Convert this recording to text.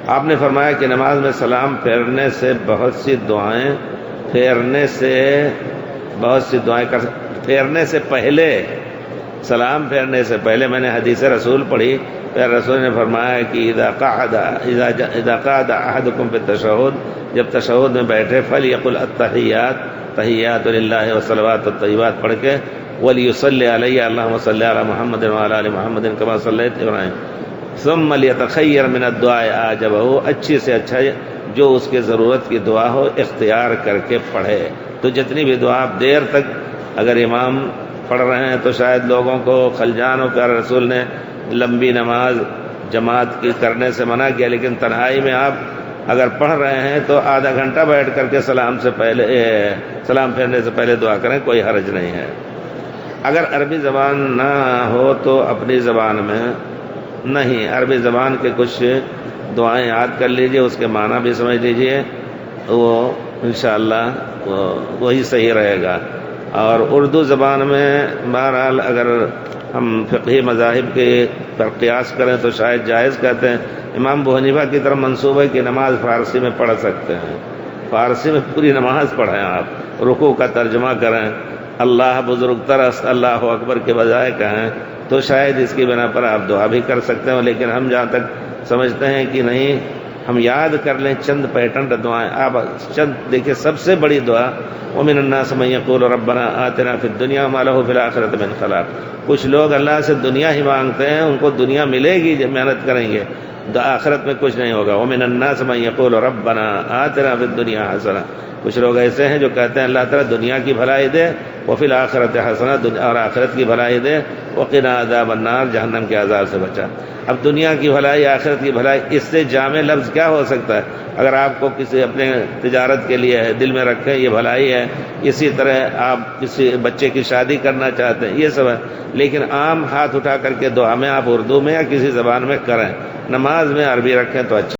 آپ نے فرمایا کہ نماز میں سلام پھیرنے سے بہت سی دعائیں پھیرنے سے پہلے، سلام پھیرنے سے پہلے میں نے حدیث رسول پڑھی، پھر رسول نے فرمایا کہ اذا قعد احدکم فی التشہد، جب تشہد میں بیٹھے فلیقل التحیات، تحیات للہ والصلوات والطیبات پڑھ کے ولیصلی علی اللہم صلی علی محمد وعلی آل محمد کما صلیت ابراہیم، ثم لیتخیر من الدعاء اعجبہ، اچھی سے اچھا جو اس کے ضرورت کی دعا ہو اختیار کر کے پڑھے۔ تو جتنی بھی دعا آپ دیر تک اگر امام پڑھ رہے ہیں تو شاید لوگوں کو خلجان ہو، پیارے رسول نے لمبی نماز جماعت کی کرنے سے منع کیا، لیکن تنہائی میں آپ اگر پڑھ رہے ہیں تو آدھا گھنٹہ بیٹھ کر کے سلام پھیرنے سے پہلے دعا کریں، کوئی حرج نہیں ہے۔ اگر عربی زبان نہ ہو تو اپنی زبان میں نہیں، عربی زبان کے کچھ دعائیں یاد کر لیجئے، اس کے معنی بھی سمجھ لیجئے، وہ انشاءاللہ وہی صحیح رہے گا۔ اور اردو زبان میں بہرحال اگر ہم فقہی مذاہب کے پر قیاس کریں تو شاید جائز کہتے ہیں۔ امام ابو حنیفہ کی طرف منسوب ہے کہ نماز فارسی میں پڑھ سکتے ہیں، فارسی میں پوری نماز پڑھیں، آپ رکوع کا ترجمہ کریں، اللہ بزرگ تر است اللہ اکبر کے بجائے کہیں تو شاید اس کی بنا پر آپ دعا بھی کر سکتے ہیں، لیکن ہم جہاں تک سمجھتے ہیں کہ نہیں، ہم یاد کر لیں چند پیٹنٹ دعائیں۔ آپ چند دیکھیں، سب سے بڑی دعا وَمِنَ النَّاسِ مَن يَقُولُ رَبَّنَا آتِنَا فِي الدُّنْيَا وَمَا لَهُ فِي الْآخِرَةِ مِنْ خَلَاقٍ۔ کچھ لوگ اللہ سے دنیا ہی مانگتے ہیں، ان کو دنیا ملے گی جب محنت کریں گے، آخرت میں کچھ نہیں ہوگا۔ وَمِنَ النَّاسِ مَن يَقُولُ رَبَّنَا آتِنَا فِي الدُّنْيَا حَسَنَةً۔ کچھ لوگ ایسے ہیں جو کہتے ہیں اللہ تعالیٰ دنیا کی بھلائی دے، وفی الآخرۃ حسنہ، اور آخرت کی بھلائی دے، وقنا عذاب النار، جہنم کے عذاب سے بچا۔ اب دنیا کی بھلائی، آخرت کی بھلائی، اس سے جامع لفظ کیا ہو سکتا ہے؟ اگر آپ کو کسی اپنے تجارت کے لیے ہے، دل میں رکھیں یہ بھلائی ہے، اسی طرح آپ کسی بچے کی شادی کرنا چاہتے ہیں، یہ سب ہے، لیکن عام ہاتھ اٹھا کر کے دعا میں آپ اردو میں یا کسی زبان میں کریں، نماز میں عربی رکھیں تو اچھا۔